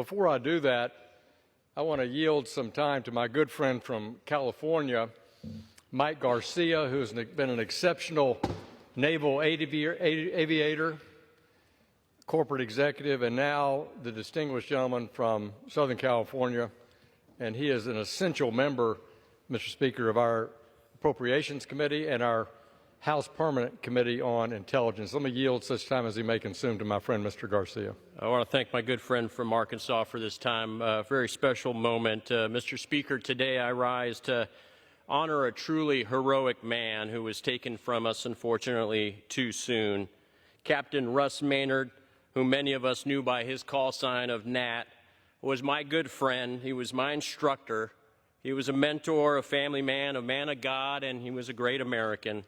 Before I do that, I want to yield some time to my good friend from California, Mike Garcia, who's been an exceptional naval aviator, corporate executive, and now the distinguished gentleman from Southern California. And he is an essential member, Mr. Speaker, of our Appropriations Committee and our House Permanent Committee on Intelligence. Let me yield such time as he may consume to my friend, Mr. Garcia. I want to thank my good friend from Arkansas for this time. Very special moment. Mr. Speaker, today I rise to honor a truly heroic man who was taken from us, unfortunately, too soon. Captain Russ Maynard, whom many of us knew by his call sign of Gnat, was my good friend. He was my instructor. He was a mentor, a family man, a man of God, and he was a great American.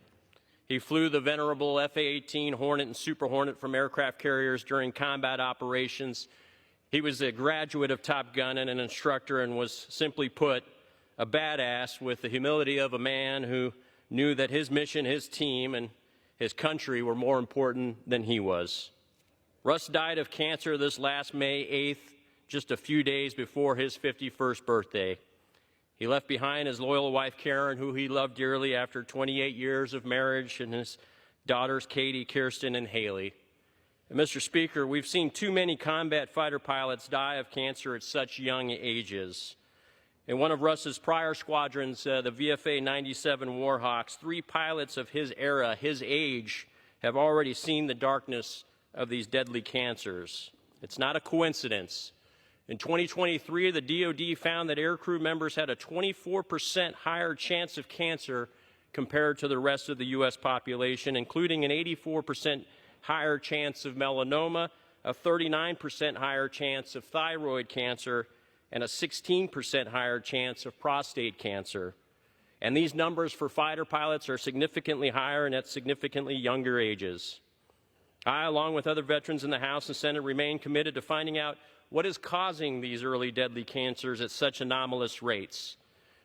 He flew the venerable F-A-18 Hornet and Super Hornet from aircraft carriers during combat operations. He was a graduate of Top Gun and an instructor, and was, simply put, a badass with the humility of a man who knew that his mission, his team, and his country were more important than he was. Russ died of cancer this last May 8th, just a few days before his 51st birthday. He left behind his loyal wife, Karen, who he loved dearly after 28 years of marriage, and his daughters, Katie, Kirsten, and Haley. And Mr. Speaker, we've seen too many combat fighter pilots die of cancer at such young ages. In one of Russ's prior squadrons, the VFA 97 Warhawks, 3 pilots of his era, his age, have already seen the darkness of these deadly cancers. It's not a coincidence. In 2023, the DoD found that aircrew members had a 24% higher chance of cancer compared to the rest of the U.S. population, including an 84% higher chance of melanoma, a 39% higher chance of thyroid cancer, and a 16% higher chance of prostate cancer. And these numbers for fighter pilots are significantly higher and at significantly younger ages. I, along with other veterans in the House and Senate, remain committed to finding out what is causing these early deadly cancers at such anomalous rates.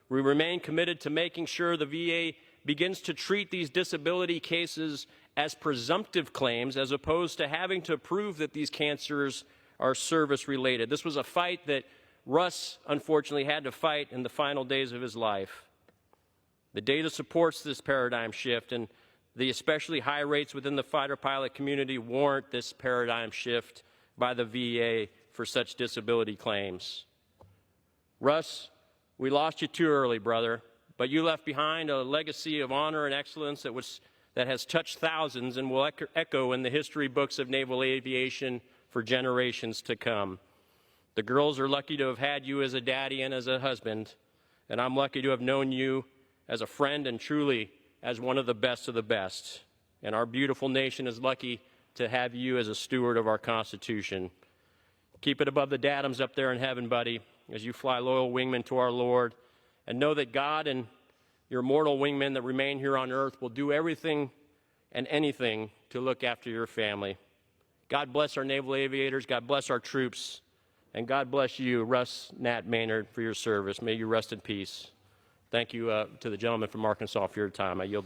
We remain committed to making sure the VA begins to treat these disability cases as presumptive claims, as opposed to having to prove that these cancers are service-related. This was a fight that Russ, unfortunately, had to fight in the final days of his life. The data supports this paradigm shift, and the especially high rates within the fighter pilot community warrant this paradigm shift by the VA for such disability claims. Russ, we lost you too early, brother, but you left behind a legacy of honor and excellence that has touched thousands and will echo in the history books of naval aviation for generations to come. The girls are lucky to have had you as a daddy and as a husband, and I'm lucky to have known you as a friend and truly as one of the best of the best. And our beautiful nation is lucky to have you as a steward of our Constitution. Keep it above the datums up there in heaven, buddy, as you fly loyal wingmen to our Lord. And know that God and your mortal wingmen that remain here on earth will do everything and anything to look after your family. God bless our naval aviators. God bless our troops. And God bless you, Russ Nat Maynard, for your service. May you rest in peace. Thank you to the gentleman from Arkansas for your time. I yield back.